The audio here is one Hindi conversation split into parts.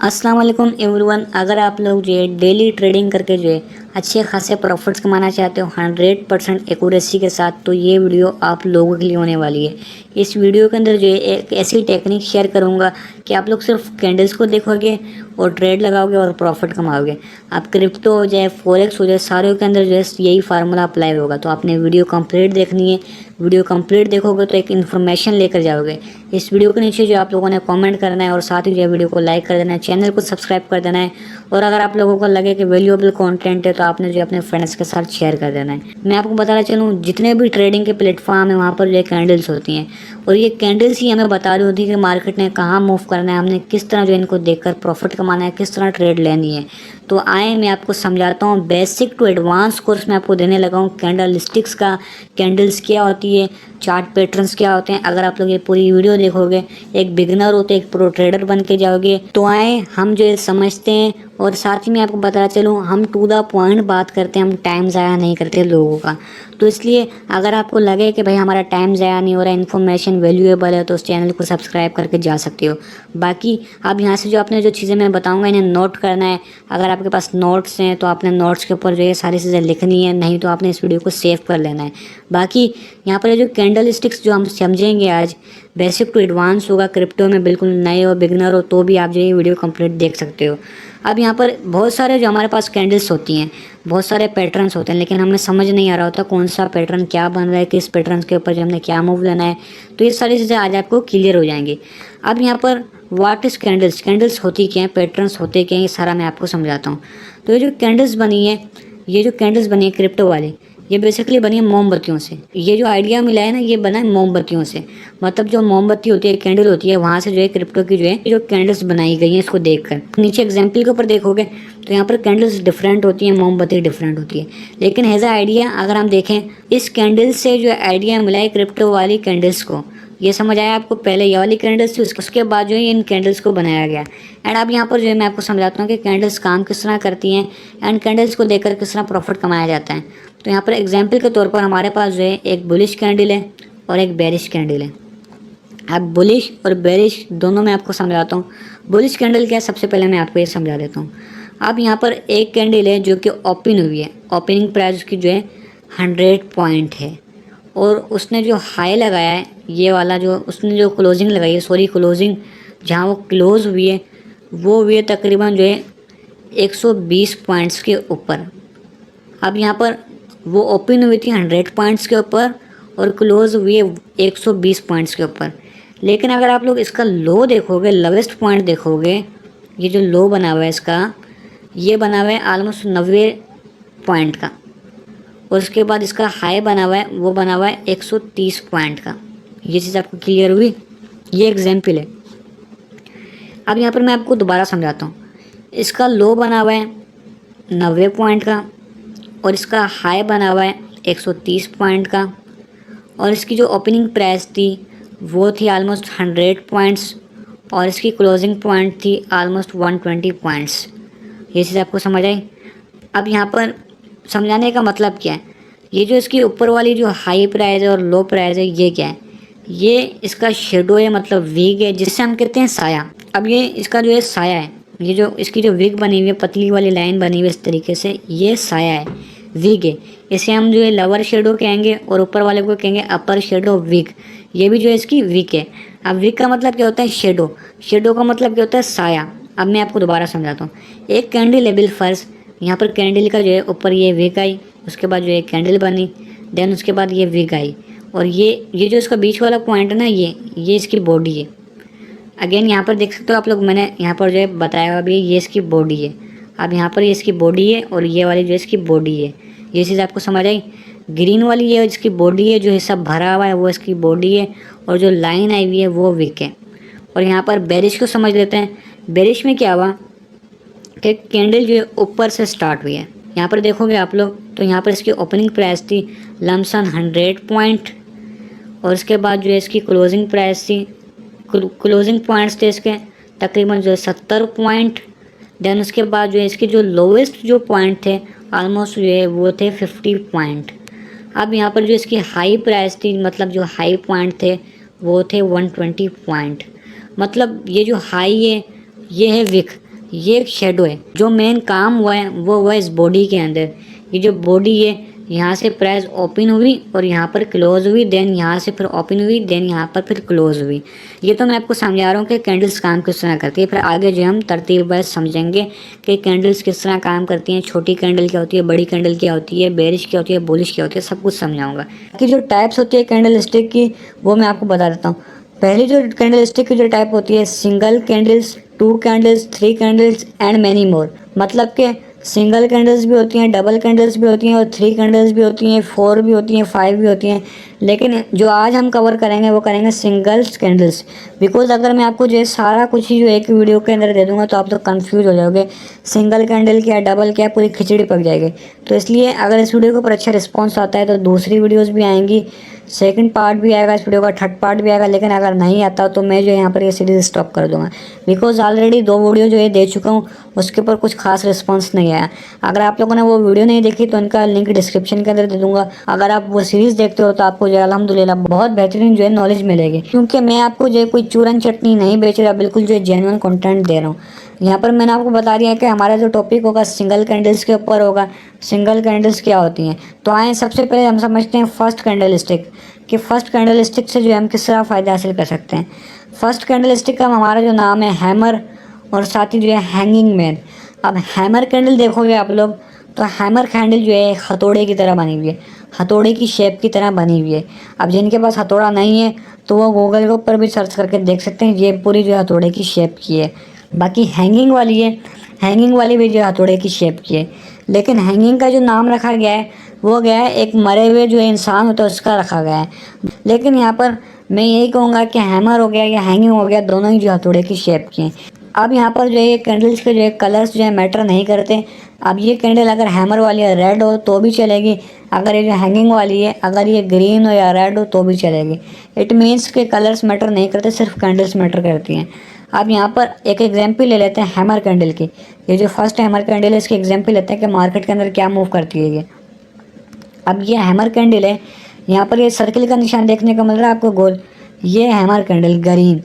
अस्सलाम वालेकुम एवरीवन। अगर आप लोग जो है डेली ट्रेडिंग करके जो है अच्छे खासे प्रॉफिट्स कमाना चाहते हो 100% एक्यूरेसी के साथ, तो ये वीडियो आप लोगों के लिए होने वाली है। इस वीडियो के अंदर जो है एक ऐसी टेक्निक शेयर करूंगा कि आप लोग सिर्फ कैंडल्स को देखोगे और ट्रेड लगाओगे और प्रॉफिट कमाओगे। आप क्रिप्टो हो जाए, फॉरेक्स हो जाए, सारों के अंदर जो है यही फार्मूला अप्लाई होगा। तो आपने वीडियो कंप्लीट देखनी है। वीडियो कंप्लीट देखोगे तो एक इन्फॉर्मेशन लेकर जाओगे। इस वीडियो के नीचे जो आप लोगों ने कमेंट करना है और साथ ही जो है वीडियो को लाइक कर देना है, चैनल को सब्सक्राइब कर देना है। और अगर आप लोगों को लगे कि वैल्यूएबल कंटेंट है तो आपने जो अपने फ्रेंड्स के साथ शेयर कर देना है। मैं आपको बताना चलूँ, जितने भी ट्रेडिंग के प्लेटफॉर्म है वहाँ पर जो है कैंडल्स होती हैं और ये कैंडल्स ही हमें बता रही होती है कि मार्केट ने कहाँ मूव करना है, हमने किस तरह जो इनको देखकर प्रॉफिट कमाना है, किस तरह ट्रेड लेनी है। तो आए मैं आपको समझाता हूँ। बेसिक टू एडवांस कोर्स मैं आपको देने लगा हूँ कैंडल स्टिक्स का। कैंडल्स क्या होती है, चार्ट पैटर्न्स क्या होते हैं। अगर आप लोग ये पूरी वीडियो देखोगे, एक बिगनर हो तो एक प्रो ट्रेडर बन के जाओगे। तो आए हम जो है समझते हैं और साथ ही मैं आपको बताना चलूँ, हम टू द पॉइंट बात करते हैं, हम टाइम ज़ाया नहीं करते लोगों का। तो इसलिए अगर आपको लगे कि भाई हमारा टाइम ज़ाया नहीं हो रहा है, इन्फॉर्मेशन वैल्यूएबल है, तो उस चैनल को सब्सक्राइब करके जा सकते हो। बाकी अब यहाँ से जो आपने जो चीज़ें मैं बताऊँगा इन्हें नोट करना है। अगर आपके पास नोट्स हैं तो आपने नोट्स के ऊपर जो है सारी चीज़ें लिखनी है, नहीं तो आपने इस वीडियो को सेव कर लेना है। बाकी यहाँ पर जो कैंडल स्टिक्स जो हम समझेंगे आज, बेसिक टू एडवांस होगा। क्रिप्टो में बिल्कुल नए हो, बिगनर हो तो भी आप जो ये वीडियो कंप्लीट देख सकते हो। अब यहाँ पर बहुत सारे जो हमारे पास कैंडल्स होती हैं, बहुत सारे पैटर्न्स होते हैं, लेकिन हमें समझ नहीं आ रहा होता कौन सा पैटर्न क्या बन रहा है, किस पैटर्न के ऊपर जो हमने क्या मूव लेना है। तो ये सारी चीज़ें आज आपको क्लियर हो जाएंगी। अब यहाँ पर व्हाट इज़ कैंडल्स, कैंडल्स होती क्या है, पैटर्न्स होते क्या हैं, ये सारा मैं आपको समझाता हूँ। तो ये जो कैंडल्स बनी है, ये जो कैंडल्स बनी है क्रिप्टो वाली, ये बेसिकली बनी है मोमबत्तियों से। ये जो आइडिया मिला है ना, ये बना है मोमबत्तियों से। मतलब जो मोमबत्ती होती है, कैंडल होती है, वहाँ से जो है क्रिप्टो की जो है जो कैंडल्स बनाई गई हैं, इसको देखकर। नीचे एग्जाम्पल के ऊपर देखोगे तो यहाँ पर कैंडल्स डिफरेंट होती हैं, मोमबत्ती डिफरेंट होती है, लेकिन एज अ आइडिया अगर हम देखें, इस कैंडल से जो आइडिया मिला है क्रिप्टो वाली कैंडल्स को, ये समझ आया आपको। पहले ये वाली कैंडल्स थी, उसके बाद जो है इन कैंडल्स को बनाया गया। एंड अब यहाँ पर जो है मैं आपको समझाता हूँ कि कैंडल्स काम किस तरह करती हैं एंड कैंडल्स को देखकर किस तरह प्रॉफिट कमाया जाता है। तो यहाँ पर एग्जाम्पल के तौर पर हमारे पास जो है एक बुलिश कैंडल है और एक बेरिश कैंडल है। अब बुलिश और बेरिश दोनों मैं आपको समझाता हूँ। बुलिश कैंडल क्या है, सबसे पहले मैं आपको ये समझा देता हूँ। अब यहाँ पर एक कैंडल है जो कि ओपन हुई है, ओपनिंग प्राइस उसकी जो है 100 पॉइंट है, और उसने जो हाई लगाया है ये वाला, जो उसने जो क्लोजिंग लगाई है, सॉरी क्लोजिंग जहाँ वो क्लोज हुई है वो हुई है तकरीबन जो है 120 पॉइंट्स के ऊपर। अब यहाँ पर वो ओपन हुई थी 100 पॉइंट्स के ऊपर और क्लोज हुई है 120 पॉइंट्स के ऊपर। लेकिन अगर आप लोग इसका लो देखोगे, लोवेस्ट पॉइंट देखोगे, ये जो लो बना हुआ है इसका, ये बना हुआ है ऑलमोस्ट 90 पॉइंट का, और उसके बाद इसका हाई बना हुआ है, वो बना हुआ है 130 पॉइंट का। ये चीज़ आपको क्लियर हुई, ये एग्जाम्पल है। अब यहाँ पर मैं आपको दोबारा समझाता हूँ। इसका लो बना हुआ है 90 पॉइंट का और इसका हाई बना हुआ है 130 पॉइंट का, और इसकी जो ओपनिंग प्राइस थी वो थी ऑलमोस्ट 100 पॉइंट्स और इसकी क्लोजिंग पॉइंट थी ऑलमोस्ट 120 पॉइंट्स। ये चीज़ आपको समझ आई। अब यहाँ पर समझाने का मतलब क्या है, ये जो इसकी ऊपर वाली जो हाई प्राइस है और लो प्राइस है, ये क्या है, ये इसका शेडो है, मतलब विग है, जिससे हम कहते हैं साया। अब ये इसका जो है साया है, ये जो इसकी जो विग बनी हुई है, पतली वाली लाइन बनी हुई है इस तरीके से, ये साया है, विग है। इसे हम जो है लोअर शेडो कहेंगे और ऊपर वाले को कहेंगे अपर शेडो विग। ये भी जो है इसकी विग है। अब विग का मतलब क्या होता है, शेडो। शेडो का मतलब क्या होता है, साया। अब मैं आपको दोबारा समझाता हूँ। एक कैंडल है बिल फर्स्ट, यहाँ पर कैंडल का जो है ऊपर ये विग आई, उसके बाद जो है कैंडल बनी, देन उसके बाद ये विग आई, और ये जो इसका बीच वाला पॉइंट है ना, ये इसकी बॉडी है। अगेन यहाँ पर देख सकते हो आप लोग, मैंने यहाँ पर जो है बताया अभी, ये इसकी बॉडी है। अब यहाँ पर ये इसकी बॉडी है और ये वाली जो इसकी बॉडी है। ये चीज़ आपको समझ आई। ग्रीन वाली ये इसकी बॉडी है, जो हिस्सा भरा हुआ है वो इसकी बॉडी है, और जो लाइन आई हुई है वो विक है। और यहाँ पर बेरिश को समझ लेते हैं। बेरिश में क्या हुआ कि कैंडल जो है ऊपर से स्टार्ट हुई है। यहाँ पर देखोगे आप लोग तो यहाँ पर इसकी ओपनिंग प्राइस थी लमसम 100 पॉइंट, और इसके बाद जो है इसकी क्लोजिंग प्राइस थी, क्लोजिंग पॉइंट्स थे इसके तकरीबन जो है 70 पॉइंट। देन उसके बाद जो है इसके जो लोवेस्ट जो पॉइंट थे ऑलमोस्ट जो है वो थे 50 पॉइंट। अब यहाँ पर जो इसकी हाई प्राइस थी, मतलब जो हाई पॉइंट थे वो थे 120 पॉइंट। मतलब ये जो हाई है ये है विक, ये एक शेडो है। जो मेन काम हुआ है वो हुआ इस बॉडी के अंदर। ये जो बॉडी है यहाँ से प्राइस ओपन हुई और यहाँ पर क्लोज हुई, देन यहाँ से फिर ओपन हुई, देन यहाँ पर फिर क्लोज हुई। ये तो मैं आपको समझा रहा हूँ कि कैंडल्स काम किस तरह करती है। फिर आगे जो हम तरतीब वाइज समझेंगे कि कैंडल्स किस तरह काम करती हैं, छोटी कैंडल क्या होती है, बड़ी कैंडल क्या होती है, बेरिश क्या होती है, बुलिश क्या होती है, सब कुछ समझाऊंगा। कि जो टाइप्स होती है कैंडल स्टिक की वो मैं आपको बता देता हूँ। पहली जो कैंडल स्टिक की जो टाइप होती है single candles, 2 candles, 3 candles and many more. मतलब कि सिंगल कैंडल्स भी होती हैं, डबल कैंडल्स भी होती हैं और 3 कैंडल्स भी होती हैं, 4 भी होती हैं, 5 भी होती हैं। लेकिन जो आज हम कवर करेंगे वो करेंगे सिंगल्स कैंडल्स। बिकॉज अगर मैं आपको जो सारा कुछ ही जो एक वीडियो के अंदर दे दूंगा तो आप तो कंफ्यूज हो जाओगे, सिंगल कैंडल क्या, डबल क्या, पूरी खिचड़ी पक जाएगी। तो इसलिए अगर इस वीडियो के ऊपर अच्छा रिस्पॉन्स आता है तो दूसरी वीडियोज़ भी आएंगी, सेकंड पार्ट भी आएगा इस वीडियो का, थर्ड पार्ट भी आएगा। लेकिन अगर नहीं आता तो मैं जो यहाँ पर ये सीरीज़ स्टॉप कर दूंगा। बिकॉज ऑलरेडी 2 वीडियो जो ये दे चुका हूँ उसके ऊपर कुछ खास रिस्पांस नहीं आया। अगर आप लोगों ने वो वीडियो नहीं देखी तो उनका लिंक डिस्क्रिप्शन के अंदर दे दूंगा। अगर आप वो सीरीज़ देखते हो तो आपको जो अल्हम्दुलिल्लाह बहुत बेहतरीन जो है नॉलेज मिलेगी, क्योंकि मैं आपको जो कोई चूरन चटनी नहीं बेच रहा, बिल्कुल जो जेन्युइन कंटेंट दे रहा हूँ। यहाँ पर मैंने आपको बता दिया है कि हमारा जो टॉपिक होगा सिंगल कैंडल्स के ऊपर होगा। सिंगल कैंडल्स क्या होती हैं, तो आए सबसे पहले हम समझते हैं फर्स्ट कैंडल स्टिक, कि फर्स्ट कैंडल स्टिक से जो हम किस तरह फ़ायदा हासिल कर सकते हैं। फर्स्ट कैंडल स्टिक का हमारा जो नाम है हैमर और साथ ही जो है हैंगिंग मैन। अब हैमर कैंडल देखोगे आप लोग तो हैमर कैंडल जो है हथौड़े की तरह बनी हुई है, हथौड़े की शेप की तरह बनी हुई है। अब जिनके पास हथौड़ा नहीं है तो वो गूगल के ऊपर भी सर्च करके देख सकते हैं, ये पूरी जो हथौड़े की शेप की है। बाकी हैंगिंग वाली है, हैंगिंग वाली भी जो हथौड़े की शेप की है। लेकिन हैंगिंग का जो नाम रखा गया है वो गया है एक मरे हुए जो इंसान होता है उसका रखा गया है। लेकिन यहाँ पर मैं यही कहूँगा कि हैमर हो गया या हैंगिंग हो गया, दोनों ही जो हथौड़े की शेप के हैं। अब यहाँ पर जो है कैंडल्स के जो है कलर्स जो है मैटर नहीं करते। अब ये कैंडल अगर हैमर वाली है रेड हो तो भी चलेगी, अगर ये जो हैंगिंग वाली है अगर ये ग्रीन हो या रेड हो तो भी चलेगी। इट मीन्स के कलर्स मैटर नहीं करते, सिर्फ कैंडल्स मैटर करती हैं। अब यहाँ पर एक एग्जाम्पल ले लेते हैं हैमर कैंडल की। ये जो फर्स्ट हैमर कैंडल है इसकी एग्जाम्पल लेते हैं कि मार्केट के अंदर क्या मूव करती है ये। अब ये हैमर कैंडल है, यहाँ पर ये सर्किल का निशान देखने को मिल रहा है आपको गोल, ये हैमर कैंडल ग्रीन।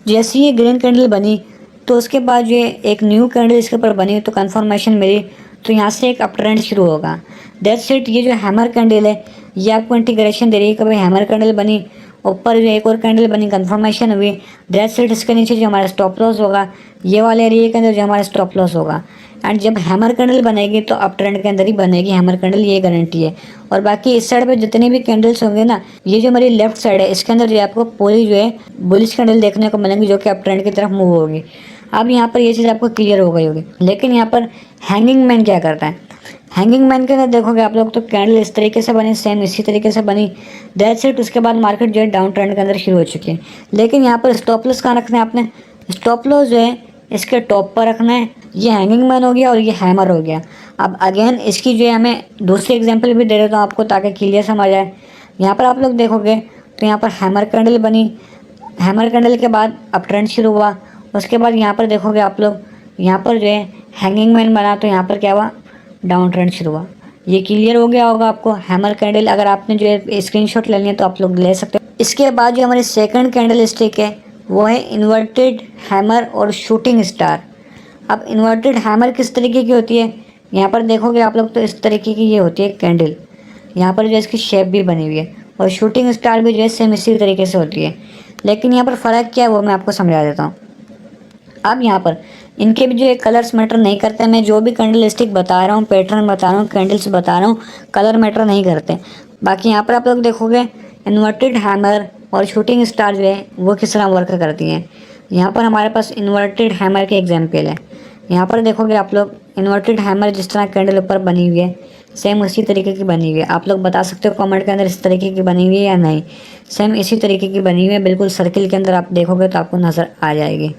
जैसे ये ग्रीन कैंडल बनी तो उसके बाद ये एक न्यू कैंडल इसके ऊपर बनी तो कंफर्मेशन मिली, तो यहाँ से एक अप ट्रेंड शुरू होगा। That's it. ये जो हैमर कैंडल है ये आपको इंटीग्रेशन दे रही है कि भाई हैमर कैंडल बनी, ऊपर जो एक और कैंडल बनी, कंफर्मेशन हुई। That's it. इसके नीचे जो हमारा स्टॉप लॉस होगा ये वाले एरिया के अंदर जो हमारा स्टॉप लॉस होगा। एंड जब हैमर कैंडल बनेगी तो अप ट्रेंड के अंदर ही बनेगी हैमर कैंडल, ये गारंटी है। और बाकी इस साइड पे जितनी भी कैंडल्स होंगे ना, ये जो हमारी लेफ्ट साइड है इसके अंदर जो आपको पूरी जो है बुलिश कैंडल देखने को मिलेंगी जो कि अप ट्रेंड की तरफ मूव होगी। अब यहाँ पर ये चीज़ आपको क्लियर हो गई होगी। लेकिन यहाँ पर हैंगिंग मैन क्या करता है, हैंगिंग मैन के अंदर देखोगे आप लोग तो कैंडल इस तरीके से बनी, सेम इसी तरीके से बनी। That's it. उसके बाद मार्केट जो है डाउन ट्रेंड के अंदर शुरू हो चुकी है। लेकिन यहाँ पर स्टॉप लॉस कहाँ रखना है आपने, स्टॉप लॉस जो है इसके टॉप पर रखना है। ये हैंगिंग मैन हो गया और ये हैमर हो गया। अब अगेन इसकी जो है हमें दूसरी एग्जांपल भी दे देता हूँ आपको ताकि क्लियर समझ आए। यहाँ पर आप लोग देखोगे तो यहाँ पर हैमर कैंडल बनी, हैमर कैंडल के बाद अप ट्रेंड शुरू हुआ। उसके बाद यहाँ पर देखोगे आप लोग यहाँ पर जो है हैंगिंग मैन बना तो यहाँ पर क्या हुआ, डाउन ट्रेंड शुरू हुआ। ये क्लियर हो गया होगा आपको हैमर कैंडल। अगर आपने जो है स्क्रीनशॉट लेनी है तो आप लोग ले सकते हो। इसके बाद जो हमारी सेकंड कैंडल स्टिक है वो है इन्वर्टेड हैमर और शूटिंग स्टार। अब इन्वर्टेड हैमर किस तरीके की होती है, यहाँ पर देखोगे आप लोग तो इस तरीके की ये होती है कैंडल, यहाँ पर जो है इसकी शेप भी बनी हुई है। और शूटिंग स्टार भी जो है सेम इसी तरीके से होती है। लेकिन यहाँ पर फ़र्क क्या है वो मैं आपको समझा देता हूँ। अब यहाँ पर इनके भी जो है कलर्स मैटर नहीं करते। मैं जो भी कैंडल स्टिक बता रहा हूँ, पैटर्न बता रहा हूँ, कैंडल्स बता रहा हूँ, कलर मैटर नहीं करते। बाकी यहाँ पर आप लोग देखोगे इन्वर्टेड हैमर और शूटिंग स्टार जो है वो किस तरह वर्क करती हैं। यहाँ पर हमारे पास इन्वर्टेड हैमर के एग्जाम्पल है। यहाँ पर देखोगे आप लोग इन्वर्टेड हैमर जिस तरह कैंडल ऊपर बनी हुई है सेम उसी तरीके की बनी हुई है। आप लोग बता सकते हो कमेंट के अंदर इस तरीके की बनी हुई है या नहीं। सेम इसी तरीके की बनी हुई है, बिल्कुल सर्किल के अंदर आप देखोगे तो आपको नज़र आ जाएगी।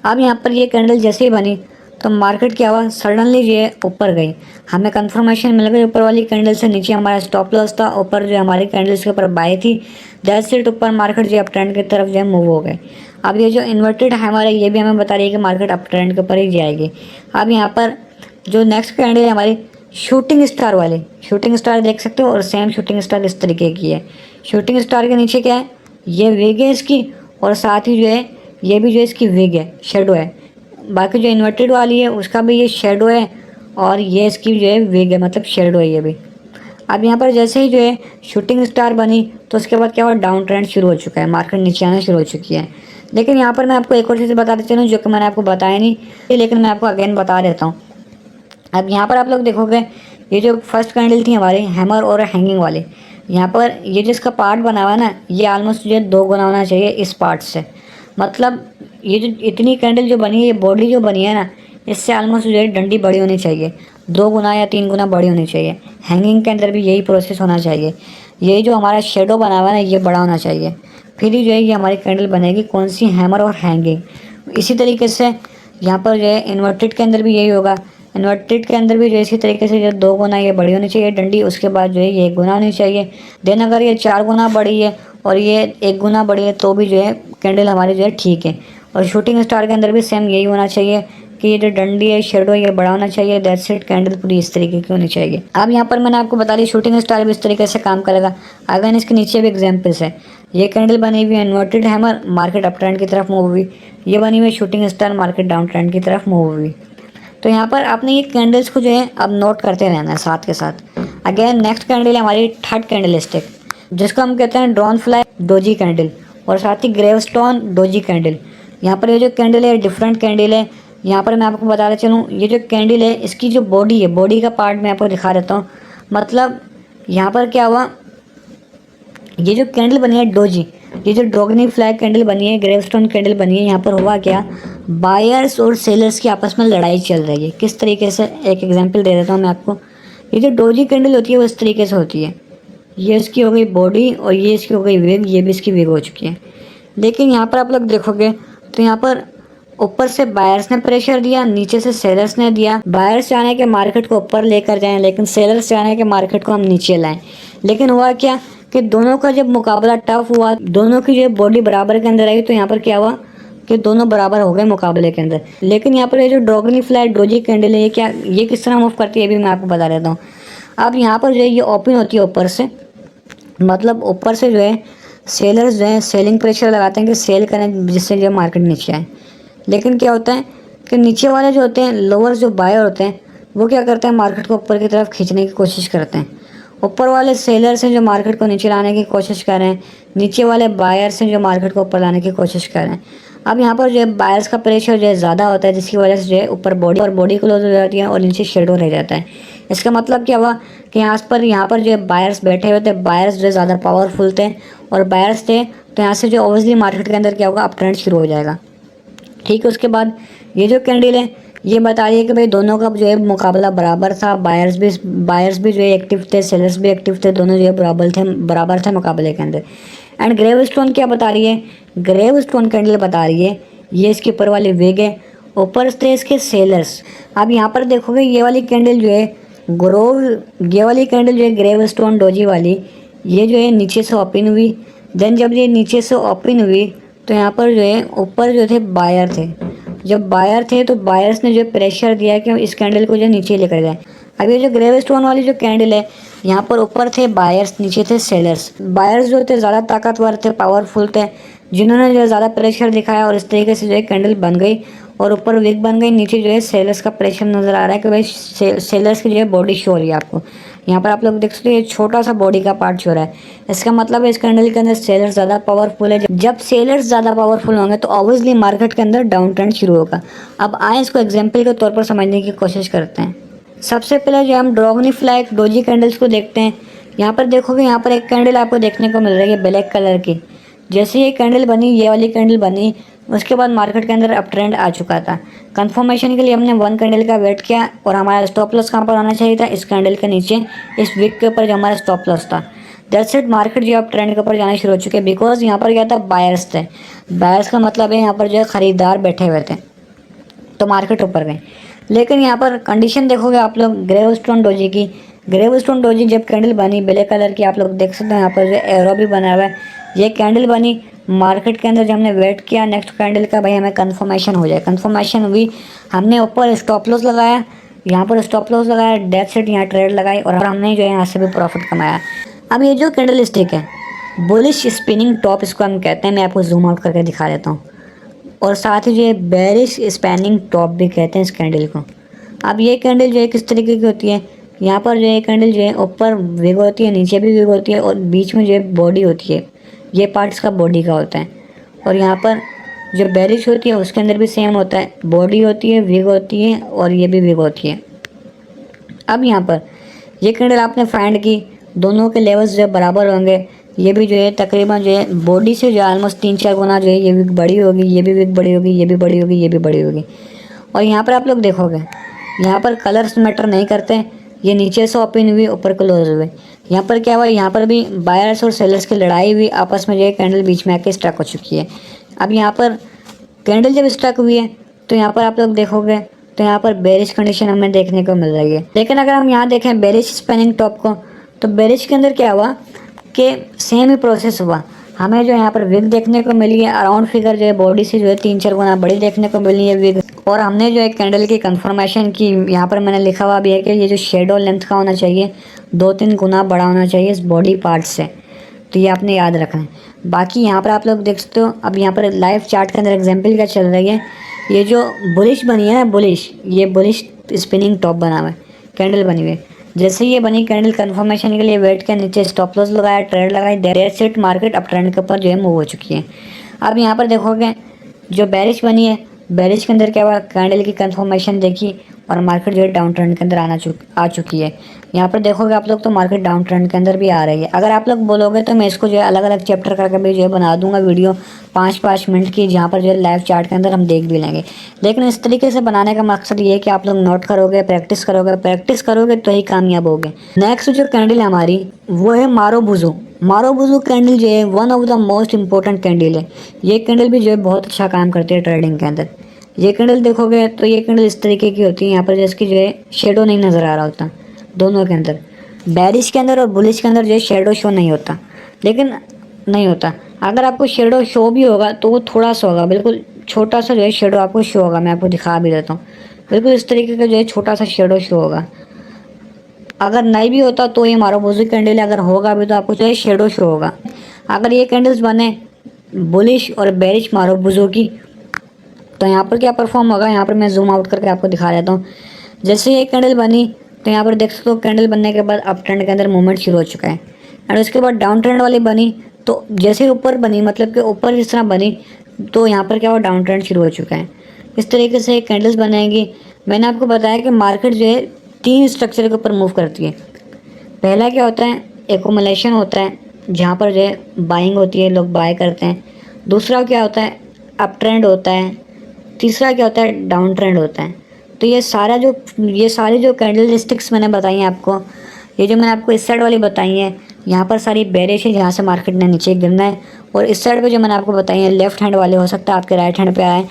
अब यहाँ पर ये कैंडल जैसे ही बनी तो मार्केट क्या हुआ, सडनली जो है ऊपर गई। हमें कंफर्मेशन मिल गई ऊपर वाली कैंडल से, नीचे हमारा स्टॉप लॉस था, ऊपर जो हमारी कैंडल्स के ऊपर बाय थी। That's it. ऊपर मार्केट जो अप ट्रेंड की तरफ जो है मूव हो गए। अब ये जो इन्वर्टेड हैमर है ये भी हमें बता रही है कि मार्केट अप ट्रेंड के ऊपर ही जाएगी। अब यहाँ पर जो नेक्स्ट कैंडल है हमारी शूटिंग स्टार वाली, शूटिंग स्टार देख सकते हो और सेम शूटिंग स्टार इस तरीके की है। शूटिंग स्टार के नीचे क्या है, ये विग है इसकी और साथ ही जो है ये भी जो इसकी विग है, शेडो है। बाकी जो इन्वर्टेड वाली है उसका भी ये शेडो है और ये इसकी जो है विग है, मतलब शेडो है ये भी। अब यहाँ पर जैसे ही जो है शूटिंग स्टार बनी तो उसके बाद क्या हुआ, डाउन ट्रेंड शुरू हो चुका है, मार्केट नीचे आना शुरू हो चुकी है। लेकिन यहाँ पर मैं आपको एक और चीज़ बताते चलूँ जो कि मैंने आपको बताया नहीं, लेकिन मैं आपको अगेन बता देता हूँ। अब यहाँ पर आप लोग देखोगे ये जो फर्स्ट कैंडल थी हमारी हैमर और हैंगिंग वाली, यहाँ पर ये जो इसका पार्ट बना हुआ है ना, ये ऑलमोस्ट जो है 2 गुना होना चाहिए इस पार्ट से। मतलब ये जो इतनी कैंडल जो बनी है, ये बॉडी जो बनी है ना, इससे ऑलमोस्ट जो है डंडी बड़ी होनी चाहिए, 2 गुना या 3 गुना बड़ी होनी चाहिए। हैंगिंग के अंदर भी यही प्रोसेस होना चाहिए। यही जो हमारा शेडो बना हुआ है ना, ये बड़ा होना चाहिए, फिर ही जो है ये हमारी कैंडल बनेगी। कौन सी, हैमर और हैंगिंग। इसी तरीके से यहाँ पर जो है इन्वर्टेड के अंदर भी यही होगा। इन्वर्टेड के अंदर भी जो इसी तरीके से जो 2 गुना ये बड़ी होनी चाहिए डंडी, उसके बाद जो है ये 1 गुना होनी चाहिए। देन अगर ये 4 गुना बड़ी है और ये 1 गुना बड़ी है तो भी जो है कैंडल हमारी जो है ठीक है। और शूटिंग स्टार के अंदर भी सेम यही होना चाहिए कि ये जो डंडी है, शेडो, ये बड़ा होना चाहिए। दैट्स इट, कैंडल पूरी इस तरीके की होनी चाहिए। अब यहाँ पर मैंने आपको बता दी शूटिंग स्टार भी इस तरीके से काम करेगा। अगर इसके नीचे भी एग्जाम्पल्स है, ये कैंडल बनी हुई है inverted hammer, market up trend की तरफ मूव हुई। ये बनी हुई shooting star, market down trend की तरफ मूव हुई। तो यहाँ पर आपने ये कैंडल्स को जो है अब नोट करते रहना है साथ के साथ। अगेन नेक्स्ट कैंडल है हमारी थर्ड कैंडल स्टिक, जिसको हम कहते हैं ड्रॉन फ्लाई डोजी कैंडल, और साथ ही ग्रेवस्टोन डोजी कैंडल। यहाँ पर ये जो कैंडल है डिफरेंट कैंडल है। यहाँ पर मैं आपको बताना चलूँ, ये जो कैंडल है इसकी जो बॉडी है, बॉडी का पार्ट मैं आपको दिखा देता हूँ। मतलब यहाँ पर क्या हुआ, ये जो कैंडल बनी है डोजी, ये जो ड्रैगन फ्लाई कैंडल बनी है, ग्रेवस्टोन कैंडल बनी है, यहाँ पर हुआ क्या, बायर्स और सेलर्स की आपस में लड़ाई चल रही है। किस तरीके से, एक एग्जांपल दे देता हूँ मैं आपको। ये जो डोजी कैंडल होती है वो इस तरीके से होती है, ये इसकी हो गई बॉडी और ये इसकी हो गई विग, ये भी इसकी विग हो चुकी है। लेकिन यहाँ पर आप लोग देखोगे तो यहाँ पर ऊपर से बायर्स ने प्रेशर दिया, नीचे से सेलर्स ने दिया। बायर्स चाहे कि मार्केट को ऊपर लेकर जाएं, लेकिन सेलर्स चाहे कि मार्केट को हम नीचे लाएं। लेकिन हुआ क्या कि दोनों का जब मुकाबला टफ हुआ, दोनों की जो बॉडी बराबर के अंदर आई, तो यहाँ पर क्या हुआ कि दोनों बराबर हो गए मुकाबले के अंदर। लेकिन यहाँ पर ये जो ड्रैगन फ्लाई डोजी कैंडल है, ये किस तरह मूव करती है ये भी मैं आपको बता देता हूँ। अब यहाँ पर जो है ये ओपन होती है ऊपर से, मतलब ऊपर से जो है सेलर्स जो है सेलिंग प्रेशर लगाते हैं कि सेल करें, जिससे जो मार्केट नीचे आए। लेकिन क्या होता है कि नीचे वाले जो होते हैं, लोअर जो बायर होते हैं, वो क्या करते हैं, मार्केट को ऊपर की तरफ खींचने की कोशिश करते हैं। ऊपर वाले सेलर्स हैं जो मार्केट को नीचे लाने की कोशिश कर रहे हैं, नीचे वाले बायर्स हैं जो मार्केट को ऊपर लाने की कोशिश कर रहे हैं। अब यहाँ पर जो है बायर्स का प्रेशर जो है ज़्यादा होता है, जिसकी वजह से जो है ऊपर बॉडी क्लोज हो जाती है और नीचे शेडो रह जाता है। इसका मतलब क्या हुआ कि यहाँ पर जो है बायर्स बैठे हुए थे, बायर्स जो है ज़्यादा पावरफुल थे और बायर्स थे, तो यहाँ से जो ओबियसली मार्केट के अंदर क्या होगा, अप ट्रेंड शुरू हो जाएगा। ठीक है, उसके बाद ये जो कैंडल है ये बता रही है कि भाई दोनों का जो है मुकाबला बराबर था। बायर्स भी जो है एक्टिव थे, सेलर्स भी एक्टिव थे, दोनों जो है बराबर थे मुकाबले के अंदर। एंड ग्रेवस्टोन क्या बता रही है, ग्रेवस्टोन कैंडल बता रही है, ये इसके ऊपर वाली वेग है, ऊपर थे इसके सेलर्स। अब यहाँ पर देखोगे ये वाली कैंडल जो है ये वाली कैंडल जो है ग्रेवस्टोन डोजी वाली, ये जो है नीचे से ओपन हुई। देन जब ये नीचे से ओपन हुई तो यहाँ पर जो है ऊपर जो थे बायर थे। जब बायर थे तो बायर्स ने जो प्रेशर दिया कि इस कैंडल को जो नीचे लेकर जाए। अब ये जो ग्रेवस्टोन वाली जो कैंडल है, यहाँ पर ऊपर थे बायर्स, नीचे थे सेलर्स। बायर्स जो थे ज़्यादा ताकतवर थे, पावरफुल थे, जिन्होंने जो ज़्यादा प्रेशर दिखाया और इस तरीके से जो है कैंडल बन गई और ऊपर वीक बन गई। नीचे जो है सेलर्स का प्रेशर नज़र आ रहा है कि भाई सेलर्स की जो है बॉडी शो हो रही है आपको। यहाँ पर आप लोग देख सकते हैं ये छोटा सा बॉडी का पार्ट शो रहा है। इसका मतलब है इस कैंडल के अंदर सेलर्स ज़्यादा पावरफुल है। जब सेलर्स ज़्यादा पावरफुल होंगे तो ऑब्वियसली मार्केट के अंदर डाउन ट्रेंड शुरू होगा। अब आए इसको एग्जाम्पल के तौर पर समझने की कोशिश करते हैं। सबसे पहले जो हम ड्रैगन फ्लाई डोजी कैंडल्स को देखते हैं। यहाँ पर देखोगे, यहाँ पर एक कैंडल आपको देखने को मिल रही है ब्लैक कलर की। जैसे ये कैंडल बनी, ये वाली कैंडल बनी, उसके बाद मार्केट के अंदर अप ट्रेंड आ चुका था। कंफर्मेशन के लिए हमने 1 कैंडल का वेट किया और हमारा स्टॉप लॉस कहाँ पर आना चाहिए था, इस कैंडल के नीचे, इस विक के ऊपर जो हमारा स्टॉप लॉस था। दैट्स इट, मार्केट जो अप ट्रेंड के ऊपर जाना शुरू हो चुके, बिकॉज यहाँ पर क्या था, बायर्स थे। बायर्स का मतलब है यहाँ पर जो है खरीदार बैठे हुए थे, तो मार्केट ऊपर गए। लेकिन यहाँ पर कंडीशन देखोगे आप लोग ग्रेवस्टोन डोजी की, ग्रेवस्टोन डोजी जब कैंडल बनी ब्लैक कलर की, आप लोग देख सकते हैं यहाँ पर जो एरो भी बना हुआ है। ये कैंडल बनी मार्केट के अंदर, जब हमने वेट किया नेक्स्ट कैंडल का, भाई हमें कंफर्मेशन हो जाए। कंफर्मेशन हुई, हमने ऊपर स्टॉप लॉस लगाया, यहाँ पर स्टॉप लॉस लगाया, डेथ सेट यहाँ ट्रेड लगाई और हमने जो है यहाँ से भी प्रॉफिट कमाया। अब ये जो कैंडल स्टिक है, बुलिश स्पिनिंग टॉप इसको हम कहते हैं। मैं आपको जूम आउट करके दिखा देता हूँ। और साथ ही जो है बेरिश स्पैनिंग टॉप भी कहते हैं इस कैंडल को। अब ये कैंडल जो है किस तरीके की होती है, यहाँ पर जो है कैंडल जो है ऊपर विग होती है, नीचे भी विग होती है और बीच में जो है बॉडी होती है, ये पार्ट इसका बॉडी का होता है। और यहाँ पर जो बेरिश होती है उसके अंदर भी सेम होता है, बॉडी होती है, विग होती है और ये भी विग होती है। अब यहाँ पर ये कैंडल आपने फाइंड की, दोनों के लेवल्स जो है बराबर होंगे, ये भी जो है तकरीबन जो है बॉडी से जो है ऑलमोस्ट 3-4 गुना जो है ये विग बड़ी होगी, ये भी विग बड़ी होगी, ये भी बड़ी होगी, ये भी बड़ी होगी। और यहाँ पर आप लोग देखोगे यहाँ पर कलर्स मैटर नहीं करते, ये नीचे से ओपन हुई ऊपर क्लोज हुए। यहाँ पर क्या हुआ, यहाँ पर भी बायर्स और सेलर्स की लड़ाई हुई, आपस में जो है कैंडल बीच में आके स्टक हो चुकी है। अब यहाँ पर कैंडल जब स्टक हुई है तो यहाँ पर आप लोग देखोगे तो यहाँ पर बेरिश कंडीशन हमें देखने को मिल रही है। लेकिन अगर हम यहाँ देखें बेरिश स्पैनिंग टॉप को, तो बेरिश के अंदर क्या हुआ कि सेम ही प्रोसेस हुआ, हमें जो यहाँ पर विग देखने को मिली है, अराउंड फिगर जो है बॉडी से जो है 3-4 गुना बड़ी देखने को मिली है विग। और हमने जो है कैंडल की कंफर्मेशन की, यहाँ पर मैंने लिखा हुआ भी है कि ये जो शेडो लेंथ का होना चाहिए 2-3 गुना बड़ा होना चाहिए इस बॉडी पार्ट से, तो ये आपने याद रखना है। बाकी यहाँ पर आप लोग देख सकते हो, अब यहाँ पर लाइव चार्ट के अंदर एग्जाम्पल क्या चल रही है, ये जो बुलिश बनी है ना बुलिश, ये बुलिश स्पिनिंग टॉप बना हुआ है, कैंडल बनी हुई है। जैसे ये बनी कैंडल कंफर्मेशन के लिए वेट के नीचे स्टॉप लॉस लगाया, ट्रेड लगाई, that's it, market up trend के ऊपर जो है मूव हो चुकी है। अब यहाँ पर देखोगे जो बेरिश बनी है, बेरिश के अंदर क्या हुआ, कैंडल की कंफर्मेशन देखी और मार्केट जो है डाउन ट्रेंड के अंदर आ चुकी है। यहाँ पर देखोगे आप लोग तो मार्केट डाउन ट्रेंड के अंदर भी आ रही है। अगर आप लोग बोलोगे तो मैं इसको जो है अलग अलग चैप्टर करके भी जो है बना दूंगा वीडियो 5-5 मिनट की, जहाँ पर जो है लाइव चार्ट के अंदर हम देख भी लेंगे। लेकिन इस तरीके से बनाने का मकसद ये है कि आप लोग नोट करोगे, प्रैक्टिस करोगे तो ही कामयाब होगे। नेक्स्ट जो कैंडल है हमारी वो है मारुबुजु। मारुबुजु कैंडल जो है one of the most important candle है। ये कैंडल भी जो है बहुत अच्छा काम करती है ट्रेडिंग के अंदर। ये कैंडल देखोगे तो ये कैंडल इस तरीके की होती है, यहाँ पर जिसकी जो है शेडो नहीं नज़र आ रहा होता दोनों के अंदर, बेरिश के अंदर और बुलिश के अंदर जो है शेडो शो नहीं होता, लेकिन नहीं होता। अगर आपको शेडो शो भी होगा तो वो थोड़ा सा होगा, बिल्कुल छोटा सा जो है शेडो आपको शो होगा। मैं आपको दिखा भी देता हूँ, बिल्कुल इस तरीके का जो है छोटा सा शेडो शो होगा। अगर नहीं भी होता तो ये मारुबुजु कैंडल है, अगर होगा भी तो आपको जो है शेडो शो होगा। अगर ये कैंडल्स बने बुलिश और बेरिश मारुबुजु की तो यहाँ पर क्या परफॉर्म होगा, यहाँ पर मैं जूम आउट करके आपको दिखा देता हूँ। जैसे ये कैंडल बनी तो यहाँ पर देख सकते हो कैंडल बनने के बाद अप ट्रेंड के अंदर मूवमेंट शुरू हो चुका है। एंड उसके बाद डाउन ट्रेंड वाली बनी तो जैसे ऊपर बनी, मतलब कि ऊपर जिस तरह बनी तो यहाँ पर क्या हुआ, डाउन ट्रेंड शुरू हो चुका है। इस तरीके से कैंडल्स बनेंगी। मैंने आपको बताया कि मार्केट जो है 3 स्ट्रक्चर के ऊपर मूव करती है। पहला क्या होता है, एकोमुलेशन होता है, जहाँ पर जो है बाइंग होती है, लोग बाय करते हैं। दूसरा क्या होता है, अप ट्रेंड होता है। तीसरा क्या होता है, डाउन ट्रेंड होता है। तो ये सारी जो कैंडल स्टिक्स मैंने बताई हैं आपको, ये जो मैंने आपको इस साइड वाली बताई हैं, यहाँ पर सारी बेरिश है जहाँ से मार्केट ने नीचे गिरना है। और इस साइड पे जो मैंने आपको बताई है लेफ्ट हैंड वाले, हो सकता है आपके राइट हैंड पे आए,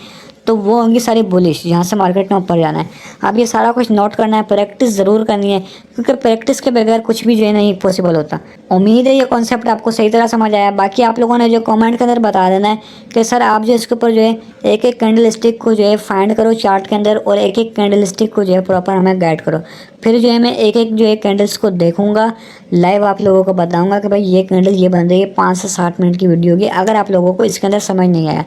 तो वो होंगी सारी बुलिश जहाँ से मार्केट ने ऊपर जाना है। अब ये सारा कुछ नोट करना है, प्रैक्टिस ज़रूर करनी है, क्योंकि प्रैक्टिस के बगैर कुछ भी जो है नहीं पॉसिबल होता। उम्मीद है ये कॉन्सेप्ट आपको सही तरह समझ आया। बाकी आप लोगों ने जो कमेंट के अंदर बता देना है कि सर आप जो इसके ऊपर जो है एक एक कैंडल स्टिक को जो है फाइंड करो चार्ट के अंदर, और एक एक कैंडल स्टिक को जो है प्रॉपर हमें गाइड करो। फिर जो है मैं एक एक जो है कैंडल्स को देखूंगा, लाइव आप लोगों को बताऊंगा कि भाई ये कैंडल ये बन रही है। 5 से 7 मिनट की वीडियो होगी अगर आप लोगों को इसके अंदर समझ नहीं आया।